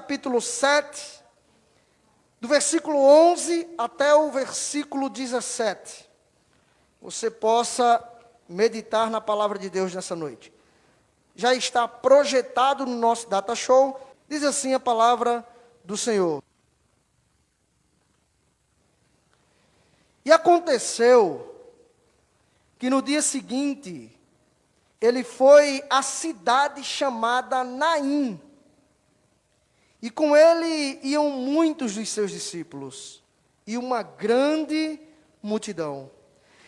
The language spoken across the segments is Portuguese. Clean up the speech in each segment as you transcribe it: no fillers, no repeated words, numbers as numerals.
capítulo 7, do versículo 11 até o versículo 17. Você possa meditar na palavra de Deus nessa noite. Já está projetado no nosso data show. Diz assim a palavra do Senhor. E aconteceu que no dia seguinte, ele foi à cidade chamada Naim. E com ele iam muitos dos seus discípulos, e uma grande multidão.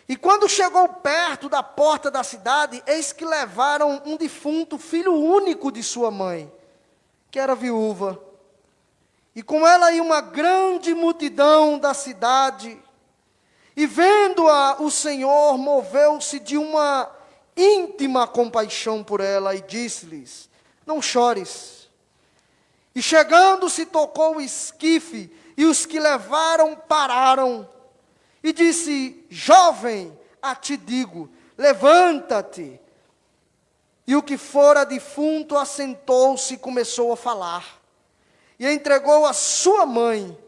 E quando chegou perto da porta da cidade, eis que levaram um defunto filho único de sua mãe, que era viúva. E com ela ia uma grande multidão da cidade. E vendo-a, o Senhor moveu-se de uma íntima compaixão por ela e disse-lhes: não chores. E chegando-se, tocou o esquife, e os que levaram pararam. E disse: jovem, a ti digo, levanta-te. E o que fora defunto assentou-se e começou a falar. E entregou a sua mãe.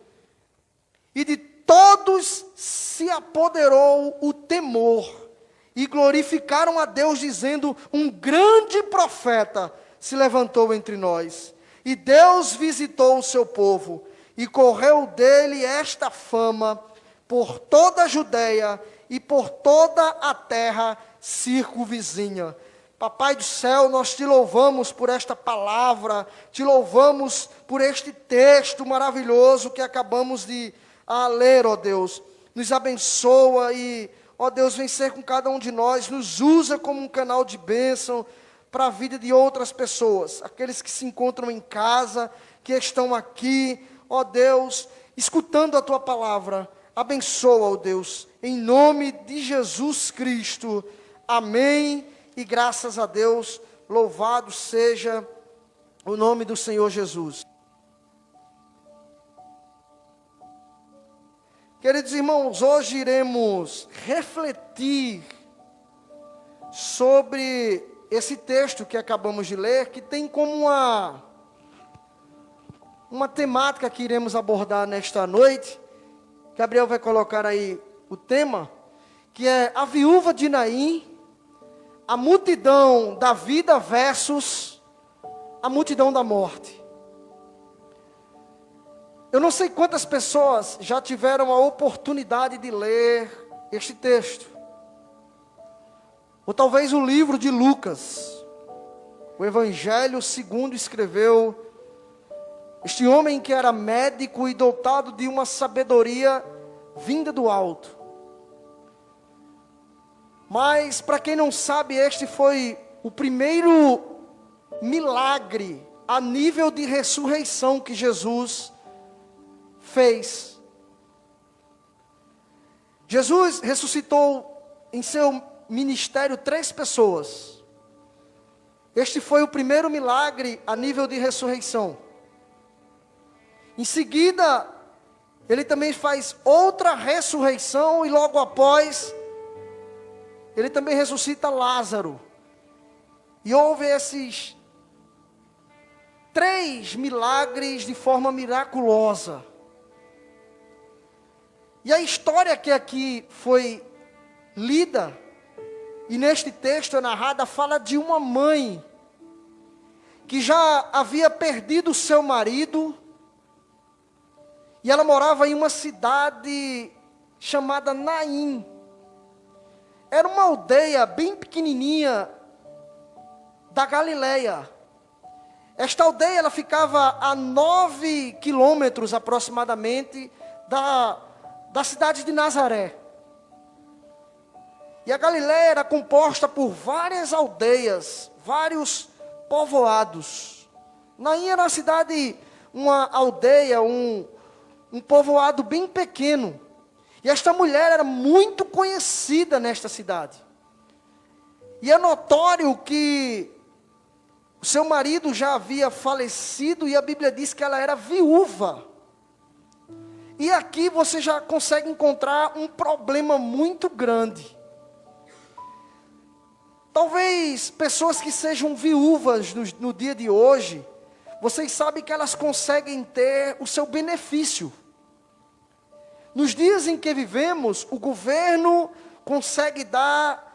E de todos se apoderou o temor. E glorificaram a Deus, dizendo: um grande profeta se levantou entre nós. E Deus visitou o seu povo. E correu dele esta fama por toda a Judeia e por toda a terra circunvizinha. Papai do céu, nós te louvamos por esta palavra, te louvamos por este texto maravilhoso que acabamos de ler, ó Deus. Nos abençoa e, ó Deus, vem ser com cada um de nós, nos usa como um canal de bênção para a vida de outras pessoas, aqueles que se encontram em casa, que estão aqui, ó Deus, escutando a tua palavra. Abençoa, ó Deus, em nome de Jesus Cristo. Amém. E graças a Deus, louvado seja o nome do Senhor Jesus. Queridos irmãos, hoje iremos refletir sobre esse texto que acabamos de ler, que tem como uma temática que iremos abordar nesta noite. Gabriel vai colocar aí o tema, que é a viúva de Naim, a multidão da vida versus a multidão da morte. Eu não sei quantas pessoas já tiveram a oportunidade de ler este texto. Ou talvez o livro de Lucas, o Evangelho segundo escreveu este homem que era médico e dotado de uma sabedoria vinda do alto. Mas, para quem não sabe, este foi o primeiro milagre a nível de ressurreição que Jesus fez. Jesus ressuscitou em seu ministério 3 pessoas. Este foi o primeiro milagre a nível de ressurreição. Em seguida, ele também faz outra ressurreição e logo após, ele também ressuscita Lázaro. E houve esses 3 milagres de forma miraculosa. E a história que aqui foi lida, e neste texto é narrada, fala de uma mãe que já havia perdido seu marido. E ela morava em uma cidade chamada Naim. Era uma aldeia bem pequenininha da Galileia. Esta aldeia ela ficava a 9 quilômetros aproximadamente da cidade de Nazaré. E a Galileia era composta por várias aldeias, vários povoados. Naim era uma cidade, uma aldeia, um povoado bem pequeno. E esta mulher era muito conhecida nesta cidade. E é notório que o seu marido já havia falecido e a Bíblia diz que ela era viúva. E aqui você já consegue encontrar um problema muito grande. Talvez pessoas que sejam viúvas no dia de hoje, vocês sabem que elas conseguem ter o seu benefício. Nos dias em que vivemos, o governo consegue dar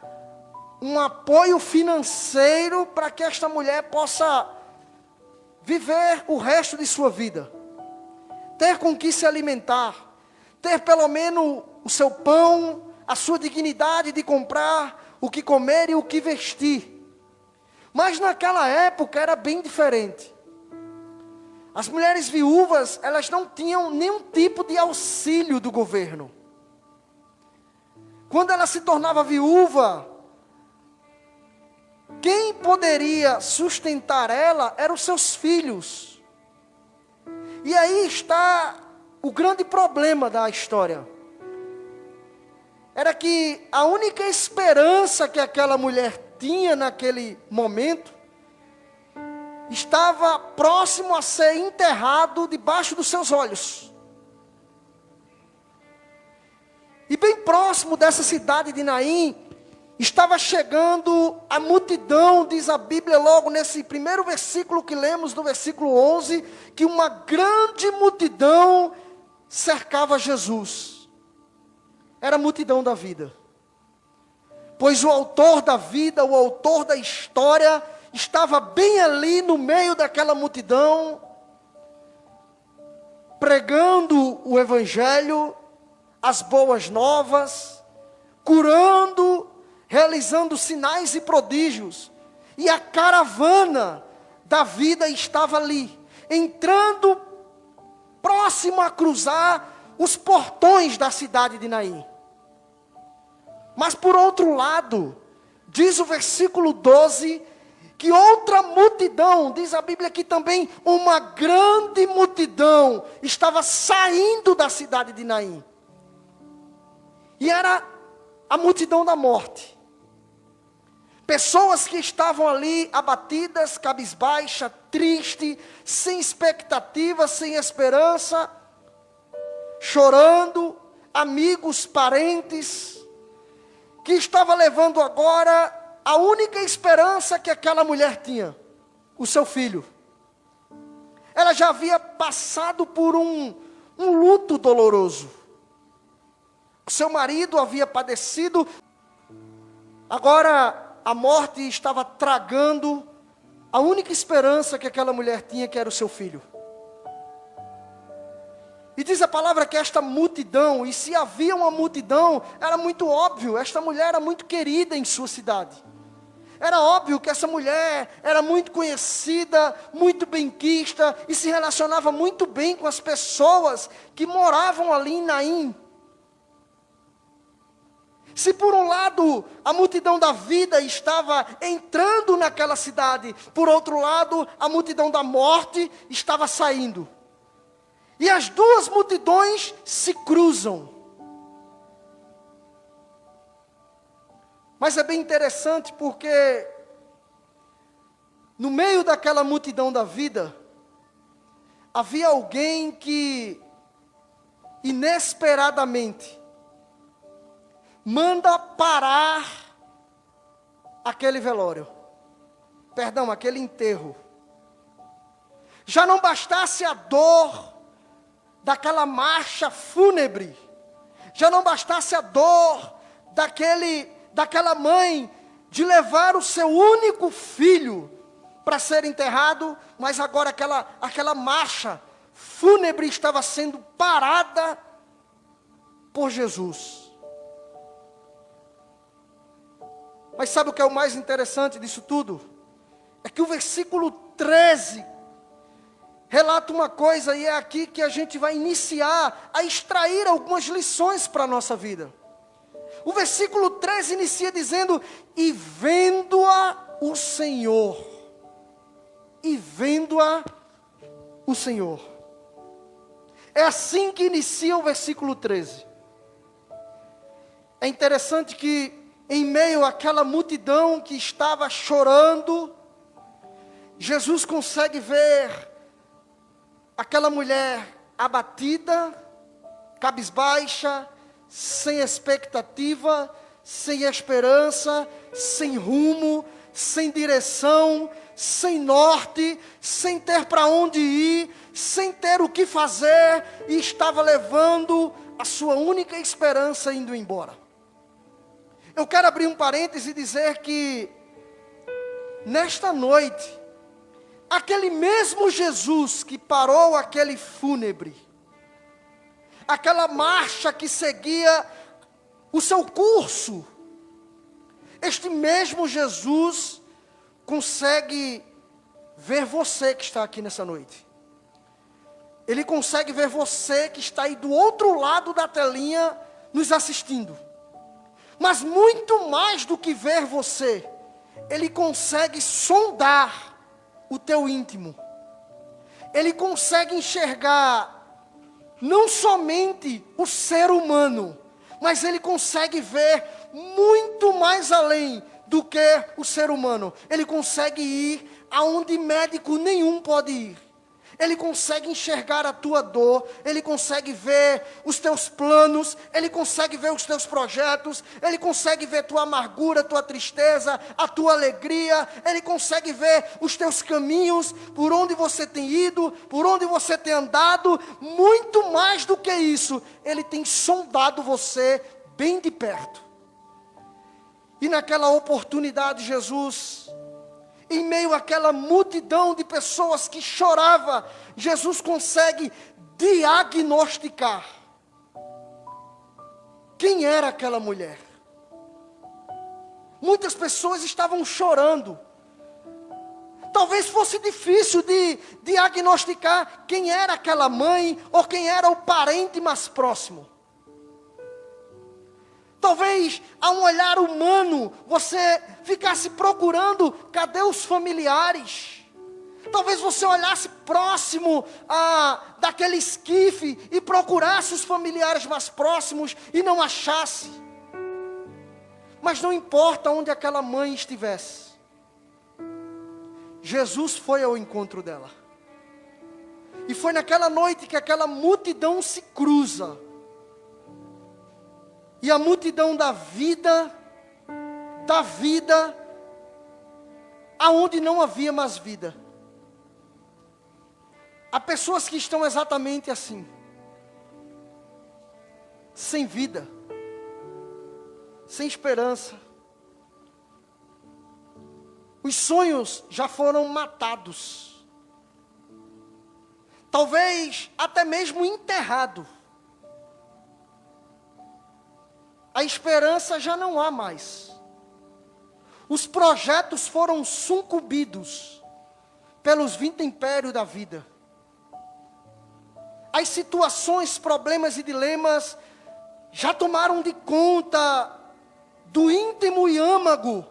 um apoio financeiro para que esta mulher possa viver o resto de sua vida. Ter com que se alimentar, ter pelo menos o seu pão, a sua dignidade de comprar o que comer e o que vestir. Mas naquela época era bem diferente. As mulheres viúvas, elas não tinham nenhum tipo de auxílio do governo. Quando ela se tornava viúva, quem poderia sustentar ela eram os seus filhos. E aí está o grande problema da história. Era que a única esperança que aquela mulher tinha naquele momento estava próximo a ser enterrado debaixo dos seus olhos. E bem próximo dessa cidade de Naim, estava chegando a multidão, diz a Bíblia logo nesse primeiro versículo que lemos, no versículo 11, que uma grande multidão cercava Jesus. Era a multidão da vida. Pois o autor da vida, o autor da história, estava bem ali no meio daquela multidão, pregando o Evangelho, as boas novas, curando, realizando sinais e prodígios. E a caravana da vida estava ali, entrando próximo a cruzar os portões da cidade de Naim. Mas por outro lado, diz o versículo 12, que outra multidão, diz a Bíblia que também uma grande multidão estava saindo da cidade de Naim. E era a multidão da morte. Pessoas que estavam ali abatidas, cabisbaixa, triste, sem expectativa, sem esperança, chorando, amigos, parentes, que estava levando agora a única esperança que aquela mulher tinha, o seu filho. Ela já havia passado por um luto doloroso. O seu marido havia padecido, agora a morte estava tragando a única esperança que aquela mulher tinha, que era o seu filho. E diz a palavra que esta multidão, e se havia uma multidão, era muito óbvio, esta mulher era muito querida em sua cidade. Era óbvio que essa mulher era muito conhecida, muito benquista, e se relacionava muito bem com as pessoas que moravam ali em Naim. Se por um lado a multidão da vida estava entrando naquela cidade, por outro lado a multidão da morte estava saindo. E as duas multidões se cruzam. Mas é bem interessante porque no meio daquela multidão da vida, havia alguém que inesperadamente manda parar aquele velório. Perdão, aquele enterro. Já não bastasse a dor daquela marcha fúnebre, já não bastasse a dor daquela mãe de levar o seu único filho para ser enterrado, mas agora aquela marcha fúnebre estava sendo parada por Jesus. Mas sabe o que é o mais interessante disso tudo? É que o versículo 13 relata uma coisa, e é aqui que a gente vai iniciar a extrair algumas lições para a nossa vida. O versículo 13 inicia dizendo: e vendo-a o Senhor. E vendo-a o Senhor. É assim que inicia o versículo 13. É interessante que em meio àquela multidão que estava chorando, Jesus consegue ver aquela mulher abatida, cabisbaixa, sem expectativa, sem esperança, sem rumo, sem direção, sem norte, sem ter para onde ir, sem ter o que fazer, e estava levando a sua única esperança indo embora. Eu quero abrir um parêntese e dizer que, nesta noite, aquele mesmo Jesus que parou aquele fúnebre, aquela marcha que seguia o seu curso, este mesmo Jesus consegue ver você que está aqui nessa noite. Ele consegue ver você que está aí do outro lado da telinha nos assistindo. Mas muito mais do que ver você, Ele consegue sondar o teu íntimo. Ele consegue enxergar não somente o ser humano, mas Ele consegue ver muito mais além do que o ser humano. Ele consegue ir aonde médico nenhum pode ir. Ele consegue enxergar a tua dor, Ele consegue ver os teus planos, Ele consegue ver os teus projetos, Ele consegue ver tua amargura, tua tristeza, a tua alegria, Ele consegue ver os teus caminhos, por onde você tem ido, por onde você tem andado. Muito mais do que isso, Ele tem sondado você bem de perto. E naquela oportunidade, Jesus, em meio àquela multidão de pessoas que chorava, Jesus consegue diagnosticar quem era aquela mulher. Muitas pessoas estavam chorando. Talvez fosse difícil de diagnosticar quem era aquela mãe ou quem era o parente mais próximo. Talvez, a um olhar humano, você ficasse procurando, cadê os familiares? Talvez você olhasse próximo daquele esquife e procurasse os familiares mais próximos e não achasse. Mas não importa onde aquela mãe estivesse, Jesus foi ao encontro dela. E foi naquela noite que aquela multidão se cruza. E a multidão da vida, aonde não havia mais vida. Há pessoas que estão exatamente assim, sem vida, sem esperança. Os sonhos já foram matados, talvez até mesmo enterrado. A esperança já não há mais. Os projetos foram sucumbidos pelos vintempéros da vida. As situações, problemas e dilemas já tomaram de conta do íntimo e âmago,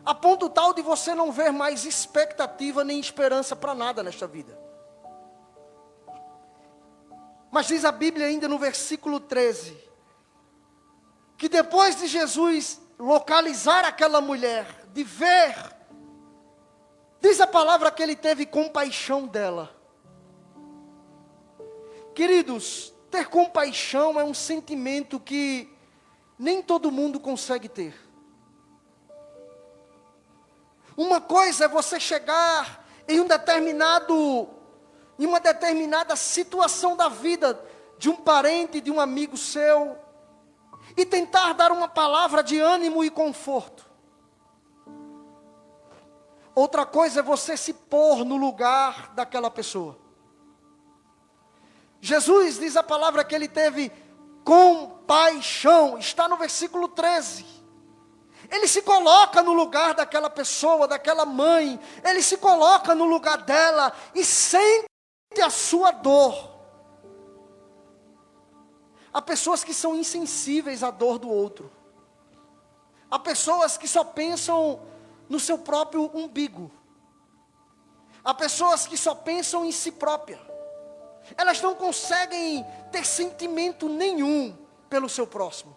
a ponto tal de você não ver mais expectativa nem esperança para nada nesta vida. Mas diz a Bíblia ainda no versículo 13, que depois de Jesus localizar aquela mulher, de ver, diz a palavra que Ele teve compaixão dela. Queridos, ter compaixão é um sentimento que nem todo mundo consegue ter. Uma coisa é você chegar em uma determinada situação da vida de um parente, de um amigo seu, e tentar dar uma palavra de ânimo e conforto. Outra coisa é você se pôr no lugar daquela pessoa. Jesus diz a palavra que Ele teve compaixão, está no versículo 13. Ele se coloca no lugar daquela pessoa, daquela mãe, Ele se coloca no lugar dela e sente a sua dor. Há pessoas que são insensíveis à dor do outro. Há pessoas que só pensam no seu próprio umbigo. Há pessoas que só pensam em si própria. Elas não conseguem ter sentimento nenhum pelo seu próximo.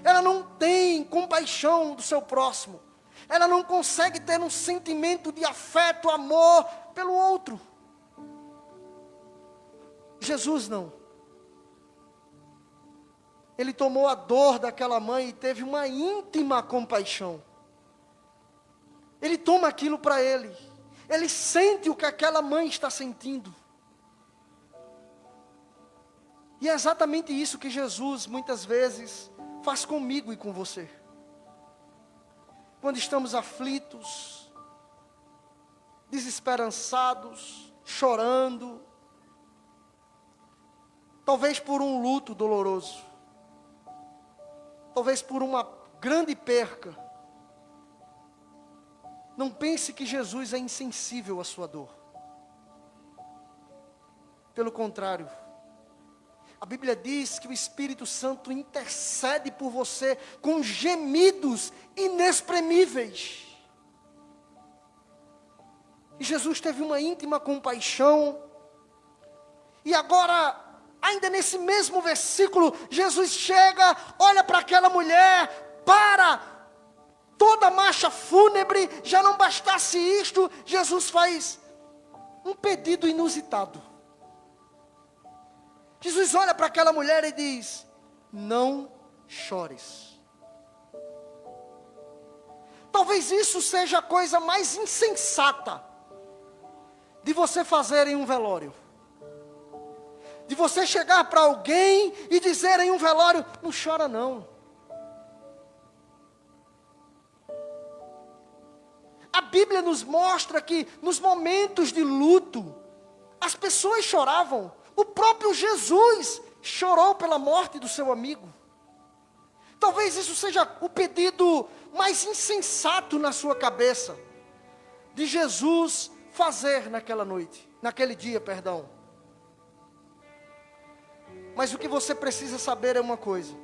Ela não tem compaixão do seu próximo. Ela não consegue ter um sentimento de afeto, amor pelo outro. Jesus não. Ele tomou a dor daquela mãe e teve uma íntima compaixão. Ele toma aquilo para ele. Ele sente o que aquela mãe está sentindo. E é exatamente isso que Jesus muitas vezes faz comigo e com você. Quando estamos aflitos, desesperançados, chorando, talvez por um luto doloroso, talvez por uma grande perca. Não pense que Jesus é insensível à sua dor. Pelo contrário, a Bíblia diz que o Espírito Santo intercede por você com gemidos inexprimíveis. E Jesus teve uma íntima compaixão. E agora, ainda nesse mesmo versículo, Jesus chega, olha para aquela mulher, para toda a marcha fúnebre. Já não bastasse isto, Jesus faz um pedido inusitado. Jesus olha para aquela mulher e diz: não chores. Talvez isso seja a coisa mais insensata de você fazer em um velório. De você chegar para alguém e dizer em um velório: não chora não. A Bíblia nos mostra que nos momentos de luto, as pessoas choravam. O próprio Jesus chorou pela morte do seu amigo. Talvez isso seja o pedido mais insensato na sua cabeça, de Jesus fazer naquele dia, perdão. Mas o que você precisa saber é uma coisa,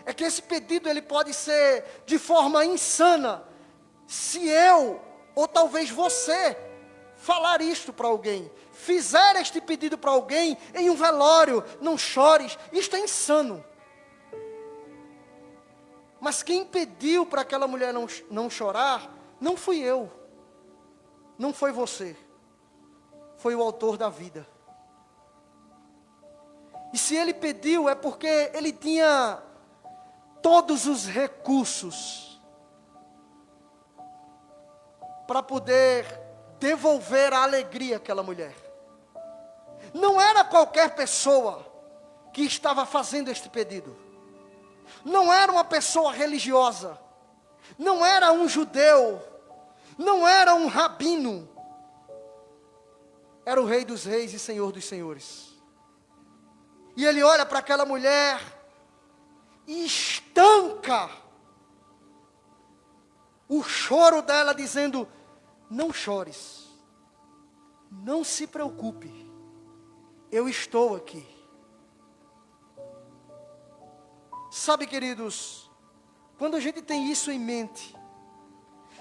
é que esse pedido ele pode ser de forma insana, se eu, ou talvez você, falar isto para alguém, fizer este pedido para alguém em um velório: não chores. Isto é insano. Mas quem pediu para aquela mulher não chorar, não fui eu, não foi você, foi o autor da vida. E se ele pediu, é porque ele tinha todos os recursos para poder devolver a alegria àquela mulher. Não era qualquer pessoa que estava fazendo este pedido. Não era uma pessoa religiosa. Não era um judeu. Não era um rabino. Era o Rei dos Reis e Senhor dos Senhores. E ele olha para aquela mulher e estanca o choro dela, dizendo: não chores, não se preocupe, eu estou aqui. Sabe, queridos, quando a gente tem isso em mente,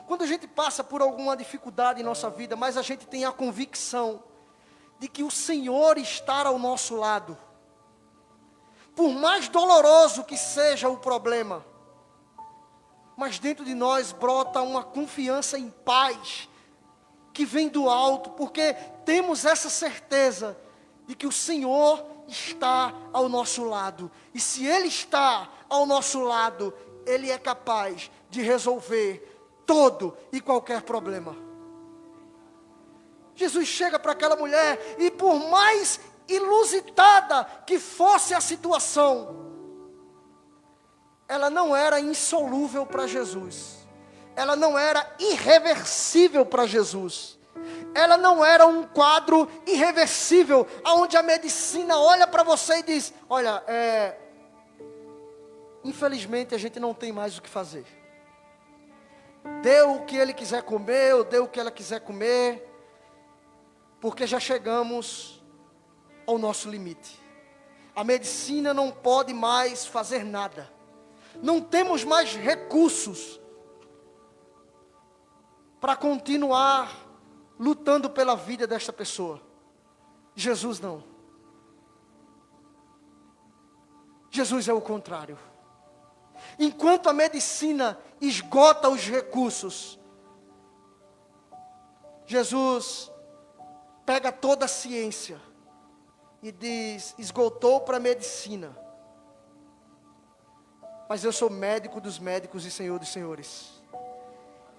quando a gente passa por alguma dificuldade em nossa vida, mas a gente tem a convicção de que o Senhor está ao nosso lado, por mais doloroso que seja o problema, mas dentro de nós brota uma confiança em paz, que vem do alto, porque temos essa certeza de que o Senhor está ao nosso lado. E se Ele está ao nosso lado, Ele é capaz de resolver todo e qualquer problema. Jesus chega para aquela mulher e, por mais inusitada que fosse a situação, ela não era insolúvel para Jesus. Ela não era irreversível para Jesus. Ela não era um quadro irreversível, onde a medicina olha para você e diz: olha, infelizmente a gente não tem mais o que fazer. Dê o que ele quiser comer, ou dê o que ela quiser comer, porque já chegamos ao nosso limite. A medicina não pode mais fazer nada. Não temos mais recursos para continuar lutando pela vida desta pessoa. Jesus não. Jesus é o contrário. Enquanto a medicina esgota os recursos, Jesus pega toda a ciência e diz: esgotou para a medicina, mas eu sou médico dos médicos e Senhor dos senhores.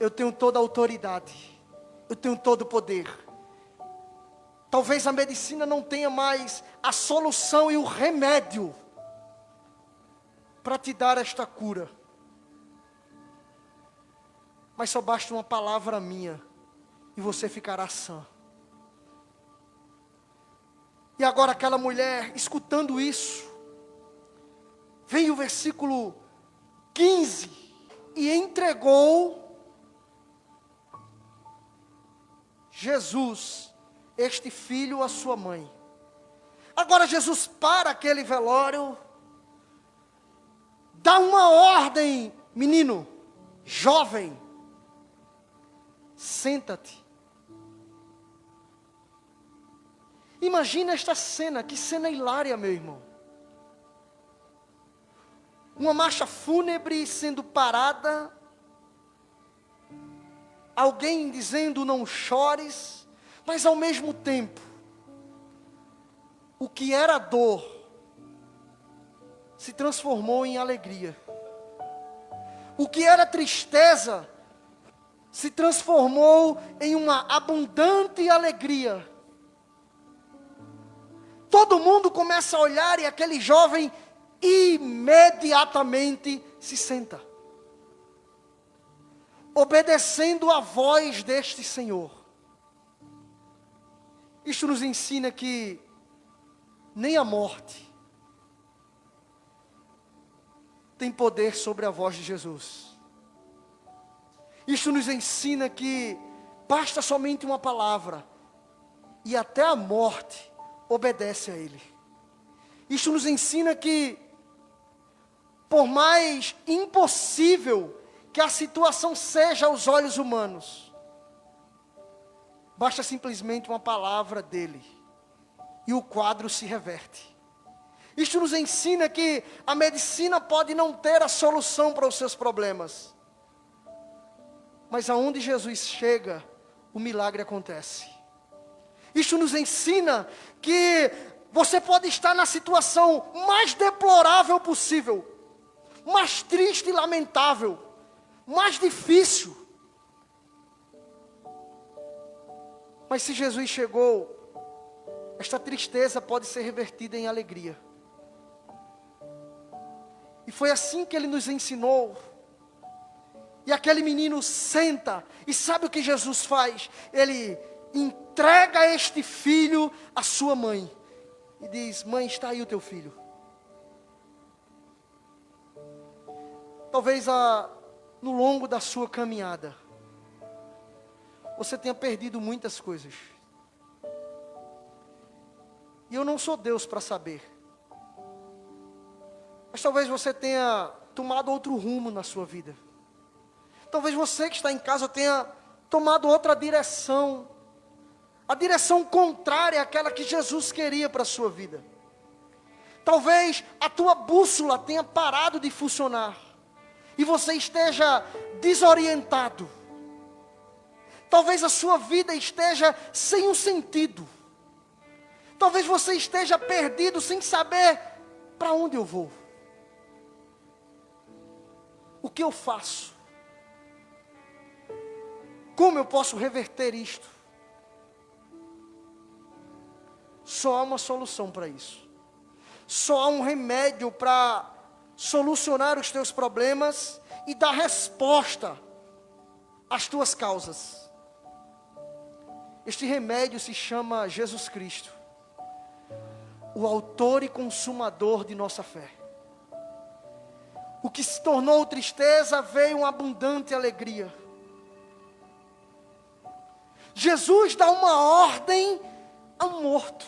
eu tenho toda a autoridade, eu tenho todo o poder. Talvez a medicina não tenha mais a solução e o remédio para te dar esta cura. Mas só basta uma palavra minha e você ficará sã. E agora aquela mulher, escutando isso, vem o versículo 15, e entregou Jesus, este filho, à sua mãe. Agora Jesus para aquele velório, dá uma ordem: menino, jovem, senta-te. Imagina esta cena, que cena hilária, meu irmão. Uma marcha fúnebre sendo parada, alguém dizendo não chores, mas ao mesmo tempo, o que era dor se transformou em alegria. O que era tristeza se transformou em uma abundante alegria. Todo mundo começa a olhar e aquele jovem imediatamente se senta, obedecendo a voz deste Senhor. Isto nos ensina que nem a morte tem poder sobre a voz de Jesus. Isto nos ensina que basta somente uma palavra e até a morte obedece a Ele. Isto nos ensina que, por mais impossível que a situação seja aos olhos humanos, basta simplesmente uma palavra dEle, e o quadro se reverte. Isto nos ensina que a medicina pode não ter a solução para os seus problemas, mas aonde Jesus chega, o milagre acontece. Isto nos ensina que você pode estar na situação mais deplorável possível, mais triste e lamentável, mais difícil. Mas se Jesus chegou, esta tristeza pode ser revertida em alegria. E foi assim que Ele nos ensinou. E aquele menino senta, e sabe o que Jesus faz? Ele entrega este filho à sua mãe e diz: mãe, está aí o teu filho. Talvez no longo da sua caminhada você tenha perdido muitas coisas, e eu não sou Deus para saber, mas talvez você tenha tomado outro rumo na sua vida. Talvez você que está em casa tenha tomado outra direção, a direção contrária àquela que Jesus queria para a sua vida. Talvez a tua bússola tenha parado de funcionar, e você esteja desorientado. Talvez a sua vida esteja sem um sentido. Talvez você esteja perdido, sem saber para onde eu vou. O que eu faço? Como eu posso reverter isto? Só há uma solução para isso. Só há um remédio para solucionar os teus problemas e dar resposta às tuas causas. Este remédio se chama Jesus Cristo, o autor e consumador de nossa fé. O que se tornou tristeza veio uma abundante alegria. Jesus dá uma ordem ao morto.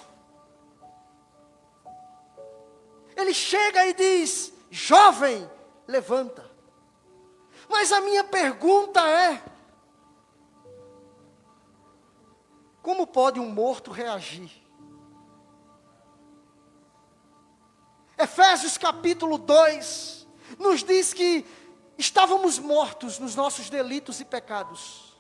Ele chega e diz: jovem, levanta. Mas a minha pergunta é: como pode um morto reagir? Efésios capítulo 2 nos diz que estávamos mortos nos nossos delitos e pecados.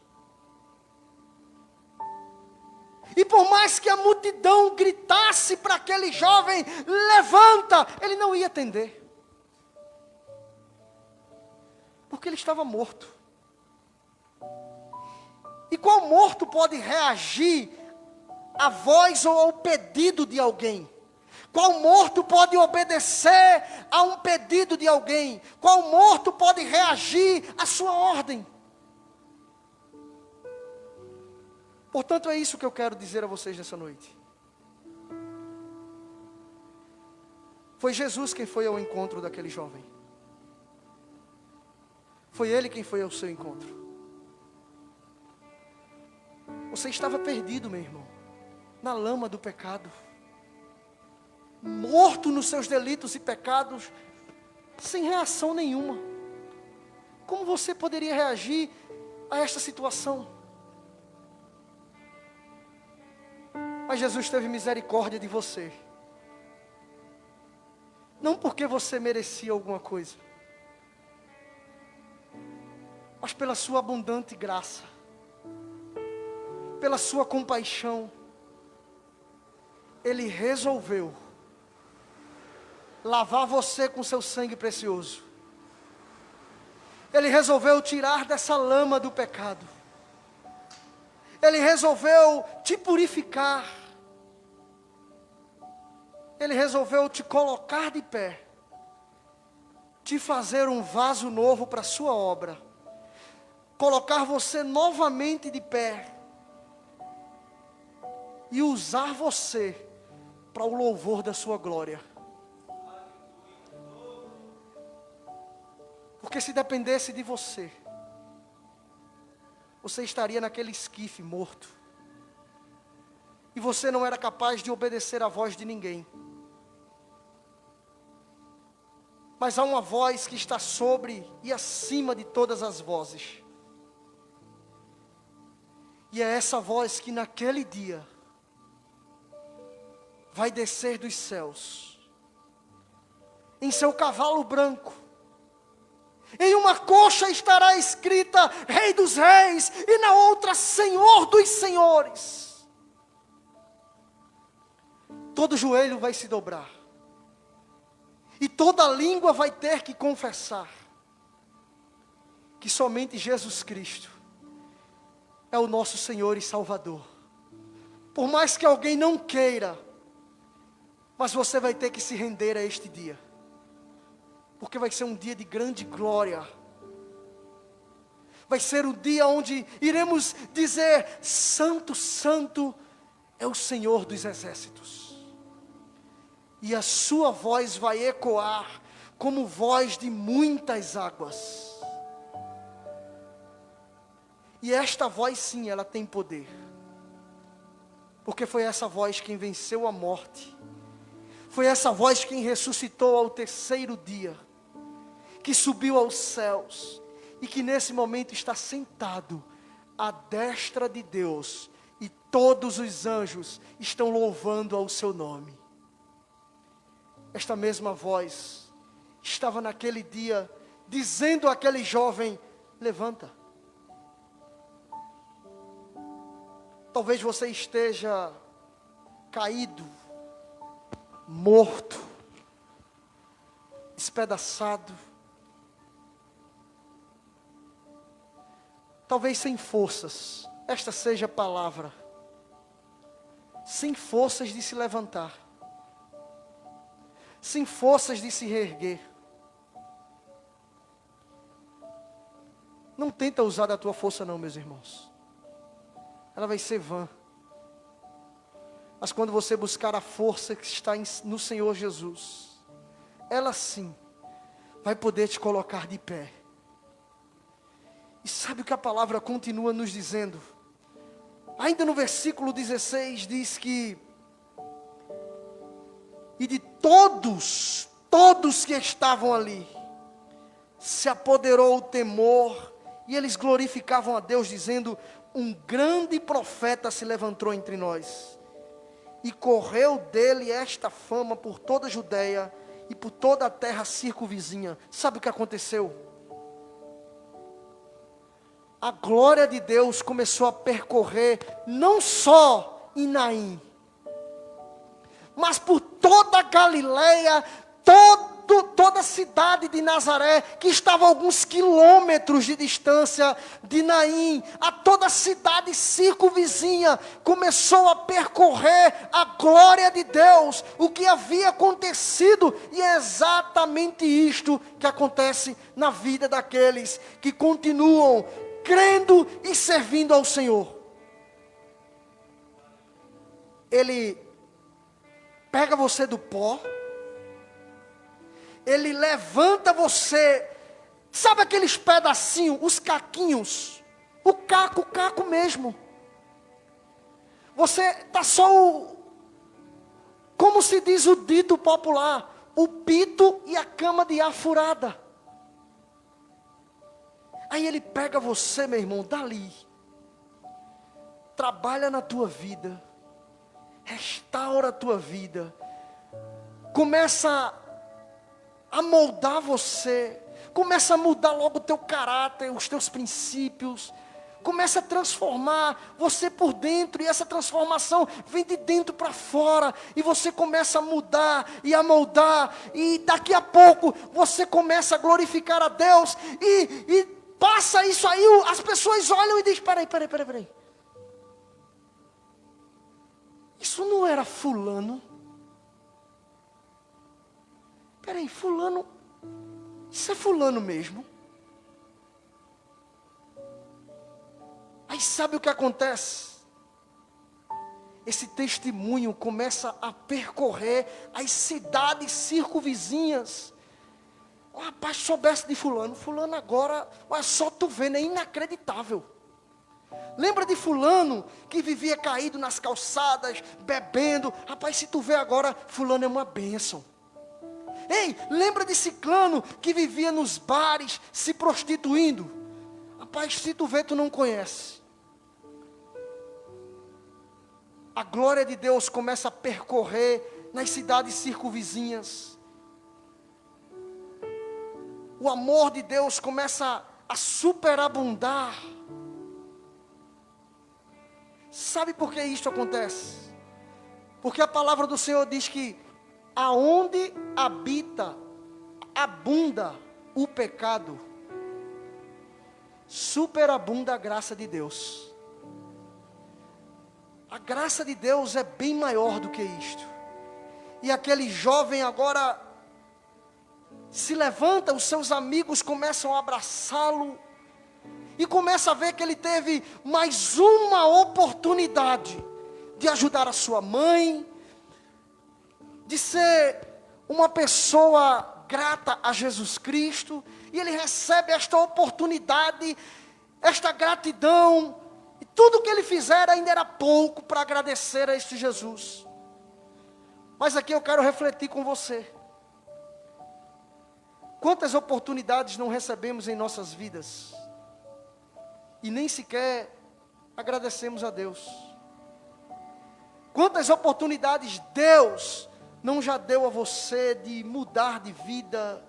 E por mais que a multidão gritasse para aquele jovem: levanta, ele não ia atender, porque ele estava morto. E qual morto pode reagir à voz ou ao pedido de alguém? Qual morto pode obedecer a um pedido de alguém? Qual morto pode reagir à sua ordem? Portanto, é isso que eu quero dizer a vocês nessa noite. Foi Jesus quem foi ao encontro daquele jovem. Foi Ele quem foi ao seu encontro. Você estava perdido, meu irmão, na lama do pecado, morto nos seus delitos e pecados, sem reação nenhuma. Como você poderia reagir a esta situação? Mas Jesus teve misericórdia de você. Não porque você merecia alguma coisa, mas pela sua abundante graça, pela sua compaixão. Ele resolveu lavar você com seu sangue precioso. Ele resolveu tirar dessa lama do pecado. Ele resolveu te purificar. Ele resolveu te colocar de pé, te fazer um vaso novo para a sua obra, colocar você novamente de pé e usar você para o louvor da sua glória. Porque se dependesse de você, você estaria naquele esquife morto, e você não era capaz de obedecer à voz de ninguém. Mas há uma voz que está sobre e acima de todas as vozes. E é essa voz que naquele dia vai descer dos céus, em seu cavalo branco. Em uma coxa estará escrita Rei dos Reis, e na outra Senhor dos Senhores. Todo joelho vai se dobrar, e toda língua vai ter que confessar que somente Jesus Cristo é o nosso Senhor e Salvador. Por mais que alguém não queira, mas você vai ter que se render a este dia, porque vai ser um dia de grande glória. Vai ser o dia onde iremos dizer: Santo, Santo é o Senhor dos Exércitos. E a sua voz vai ecoar como voz de muitas águas. E esta voz sim, ela tem poder. Porque foi essa voz quem venceu a morte. Foi essa voz quem ressuscitou ao terceiro dia, que subiu aos céus, e que nesse momento está sentado à destra de Deus, e todos os anjos estão louvando ao seu nome. Esta mesma voz estava naquele dia, dizendo àquele jovem: levanta. Talvez você esteja caído, morto, despedaçado, talvez sem forças. Esta seja a palavra. Sem forças de se levantar, sem forças de se reerguer. Não tenta usar da tua força não, meus irmãos. Ela vai ser vã. Mas quando você buscar a força que está no Senhor Jesus, ela sim vai poder te colocar de pé. E sabe o que a palavra continua nos dizendo? Ainda no versículo 16 diz que: e de todos que estavam ali, se apoderou o temor, e eles glorificavam a Deus, dizendo: um grande profeta se levantou entre nós, e correu dele esta fama por toda a Judeia e por toda a terra circunvizinha. Sabe o que aconteceu? A glória de Deus começou a percorrer não só em Naim, mas por toda a Galileia. Todo toda a cidade de Nazaré, que estava a alguns quilômetros de distância de Naim, a toda a cidade circunvizinha, começou a percorrer a glória de Deus, o que havia acontecido, e é exatamente isto que acontece na vida daqueles que continuam crendo e servindo ao Senhor. Ele pega você do pó, Ele levanta você, sabe aqueles pedacinhos, os caquinhos, o caco mesmo. Você está só como se diz o dito popular, o pito e a cama de ar furada. Aí Ele pega você, meu irmão, dali, trabalha na tua vida, restaura a tua vida, começa a moldar você, começa a mudar logo o teu caráter, os teus princípios, começa a transformar você por dentro, e essa transformação vem de dentro para fora, e você começa a mudar e a moldar, e daqui a pouco você começa a glorificar a Deus, e passa isso aí, as pessoas olham e dizem, peraí, isso não era fulano? Peraí, fulano, isso é fulano mesmo? Aí sabe o que acontece? Esse testemunho começa a percorrer as cidades circunvizinhas. O rapaz, soubesse de fulano agora, olha só tu vendo, é inacreditável. Lembra de fulano que vivia caído nas calçadas, bebendo? Rapaz, se tu vê agora, fulano é uma bênção. Ei, lembra de ciclano que vivia nos bares, se prostituindo? Rapaz, se tu vê, tu não conhece. A glória de Deus começa a percorrer nas cidades circunvizinhas. O amor de Deus começa a superabundar. Sabe por que isso acontece? Porque a palavra do Senhor diz que aonde abunda o pecado, superabunda a graça de Deus. A graça de Deus é bem maior do que isto. E aquele jovem agora se levanta, os seus amigos começam a abraçá-lo, e começa a ver que ele teve mais uma oportunidade de ajudar a sua mãe, de ser uma pessoa grata a Jesus Cristo, e ele recebe esta oportunidade, esta gratidão, e tudo que ele fizer ainda era pouco para agradecer a este Jesus. Mas aqui eu quero refletir com você. Quantas oportunidades não recebemos em nossas vidas, e nem sequer agradecemos a Deus? Quantas oportunidades Deus não já deu a você de mudar de vida,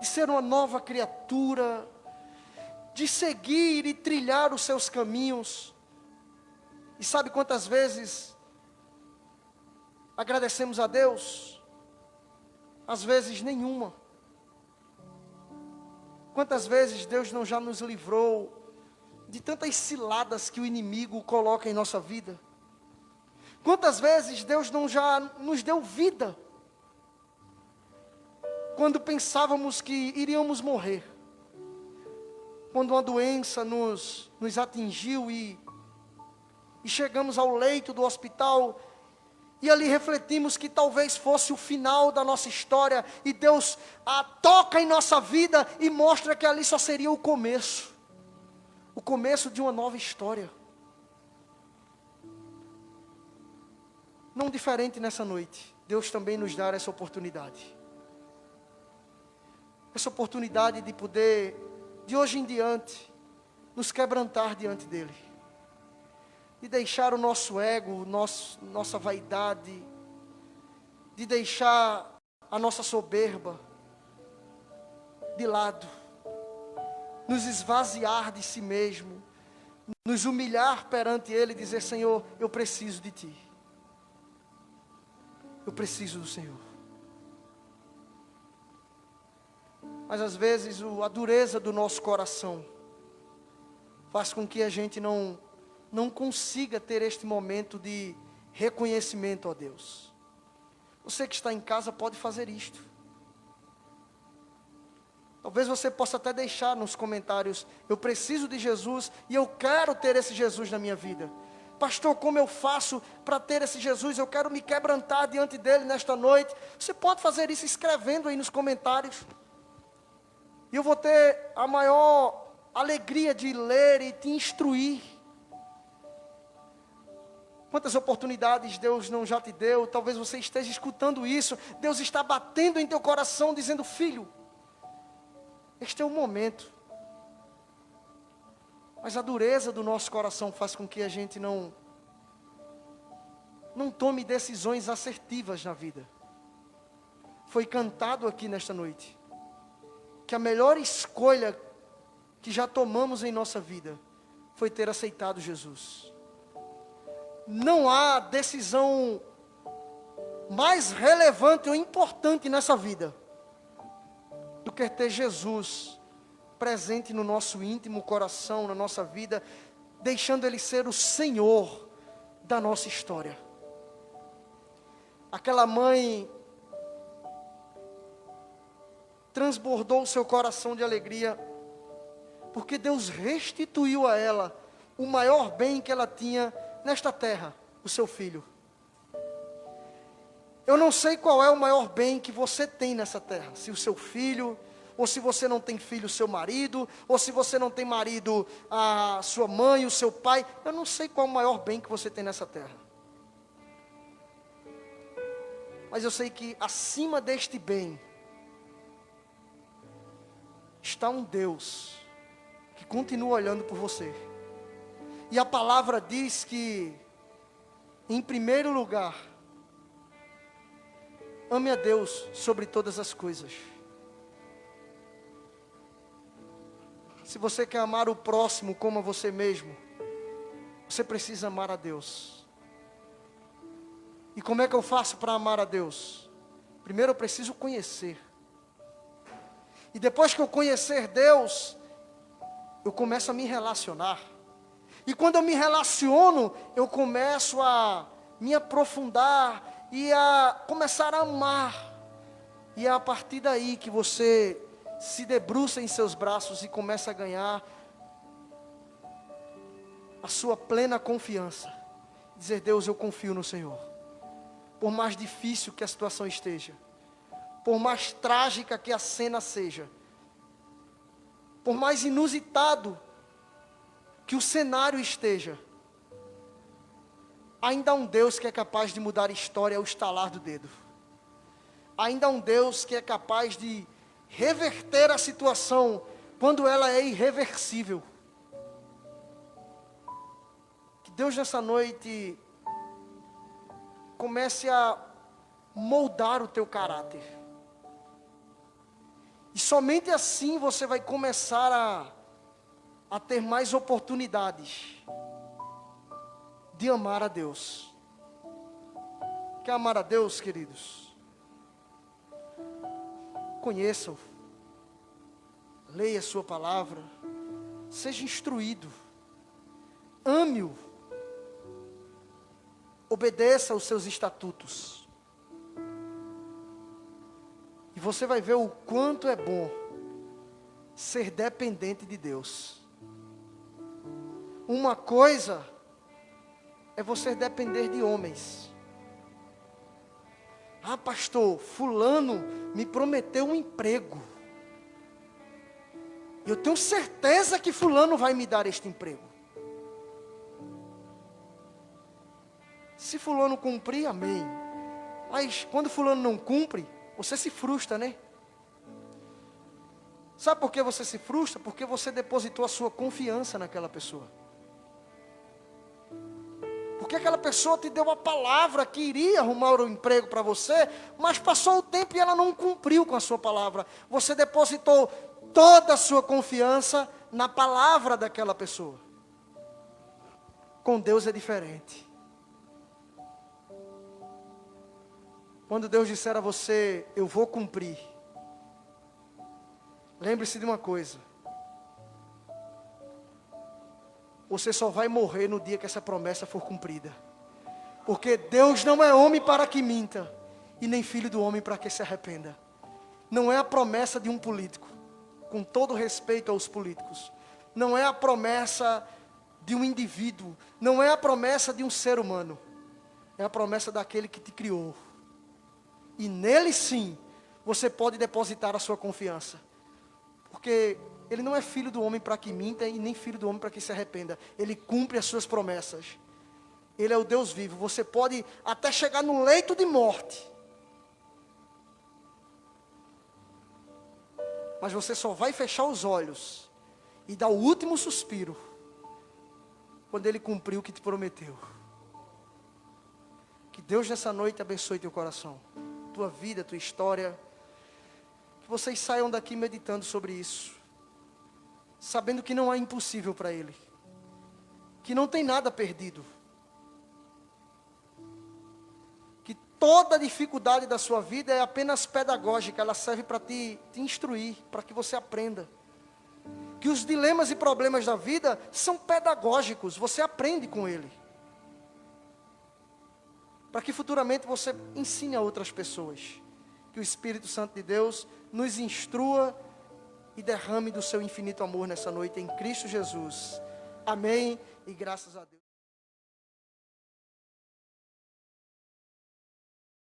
de ser uma nova criatura, de seguir e trilhar os seus caminhos? E sabe quantas vezes agradecemos a Deus? Às vezes nenhuma. Quantas vezes Deus não já nos livrou de tantas ciladas que o inimigo coloca em nossa vida? Quantas vezes Deus não já nos deu vida, quando pensávamos que iríamos morrer, quando uma doença nos atingiu e chegamos ao leito do hospital, e ali refletimos que talvez fosse o final da nossa história, e Deus toca em nossa vida e mostra que ali só seria o começo de uma nova história. Não diferente nessa noite, Deus também nos dá essa oportunidade. Essa oportunidade de poder, de hoje em diante, nos quebrantar diante dEle. De deixar o nosso ego, nossa vaidade, de deixar a nossa soberba de lado, nos esvaziar de si mesmo, nos humilhar perante Ele e dizer: Senhor, eu preciso de Ti, eu preciso do Senhor. Mas às vezes a dureza do nosso coração faz com que a gente não consiga ter este momento de reconhecimento a Deus. Você que está em casa pode fazer isto. Talvez você possa até deixar nos comentários: eu preciso de Jesus e eu quero ter esse Jesus na minha vida. Pastor, como eu faço para ter esse Jesus? Eu quero me quebrantar diante dele nesta noite. Você pode fazer isso escrevendo aí nos comentários. E eu vou ter a maior alegria de ler e te instruir. Quantas oportunidades Deus não já te deu? Talvez você esteja escutando isso. Deus está batendo em teu coração, dizendo: filho, este é o momento. Mas a dureza do nosso coração faz com que a gente não tome decisões assertivas na vida. Foi cantado aqui nesta noite que a melhor escolha que já tomamos em nossa vida foi ter aceitado Jesus. Não há decisão mais relevante ou importante nessa vida do que ter Jesus presente no nosso íntimo coração, na nossa vida, deixando Ele ser o Senhor da nossa história. Aquela mãe transbordou o seu coração de alegria, porque Deus restituiu a ela o maior bem que ela tinha nesta terra, o seu filho. Eu não sei qual é o maior bem que você tem nessa terra, se o seu filho, ou se você não tem filho, o seu marido, ou se você não tem marido, a sua mãe, o seu pai. Eu não sei qual é o maior bem que você tem nessa terra. Mas eu sei que acima deste bem está um Deus que continua olhando por você. E a palavra diz que, em primeiro lugar, ame a Deus sobre todas as coisas. Se você quer amar o próximo como a você mesmo, você precisa amar a Deus. E como é que eu faço para amar a Deus? Primeiro eu preciso conhecer. E depois que eu conhecer Deus, eu começo a me relacionar. E quando eu me relaciono, eu começo a me aprofundar e a começar a amar. E é a partir daí que você se debruça em seus braços e começa a ganhar a sua plena confiança. Dizer: Deus, eu confio no Senhor. Por mais difícil que a situação esteja, por mais trágica que a cena seja, por mais inusitado que o cenário esteja, ainda há um Deus que é capaz de mudar a história ao estalar do dedo. Ainda há um Deus que é capaz de reverter a situação quando ela é irreversível. Que Deus nessa noite comece a moldar o teu caráter. E somente assim você vai começar a ter mais oportunidades de amar a Deus. Quer amar a Deus, queridos? Conheça-o, leia a sua palavra, seja instruído, ame-o, obedeça aos seus estatutos, e você vai ver o quanto é bom ser dependente de Deus. Uma coisa é você depender de homens. Ah, pastor, fulano me prometeu um emprego. Eu tenho certeza que fulano vai me dar este emprego. Se fulano cumprir, amém. Mas quando fulano não cumpre, você se frustra, né? Sabe por que você se frustra? Porque você depositou a sua confiança naquela pessoa. Porque aquela pessoa te deu a palavra que iria arrumar um emprego para você, mas passou o tempo e ela não cumpriu com a sua palavra. Você depositou toda a sua confiança na palavra daquela pessoa. Com Deus é diferente. Quando Deus disser a você: eu vou cumprir, Lembre-se de uma coisa. Você só vai morrer no dia que essa promessa for cumprida. Porque Deus não é homem para que minta, e nem filho do homem para que se arrependa. Não é a promessa de um político, com todo respeito aos políticos. Não é a promessa de um indivíduo, não é a promessa de um ser humano. É a promessa daquele que te criou. E nele sim, você pode depositar a sua confiança. Porque Ele não é filho do homem para que minta e nem filho do homem para que se arrependa. Ele cumpre as suas promessas. Ele é o Deus vivo. Você pode até chegar no leito de morte. Mas você só vai fechar os olhos e dar o último suspiro quando Ele cumpriu o que te prometeu. Que Deus nessa noite abençoe teu coração, tua vida, tua história. Que vocês saiam daqui meditando sobre isso, sabendo que não há impossível para Ele, que não tem nada perdido, que toda dificuldade da sua vida é apenas pedagógica, ela serve para te instruir, para que você aprenda. Que os dilemas e problemas da vida são pedagógicos, você aprende com ele, para que futuramente você ensine a outras pessoas. Que o Espírito Santo de Deus nos instrua e derrame do seu infinito amor nessa noite em Cristo Jesus. Amém e graças a Deus.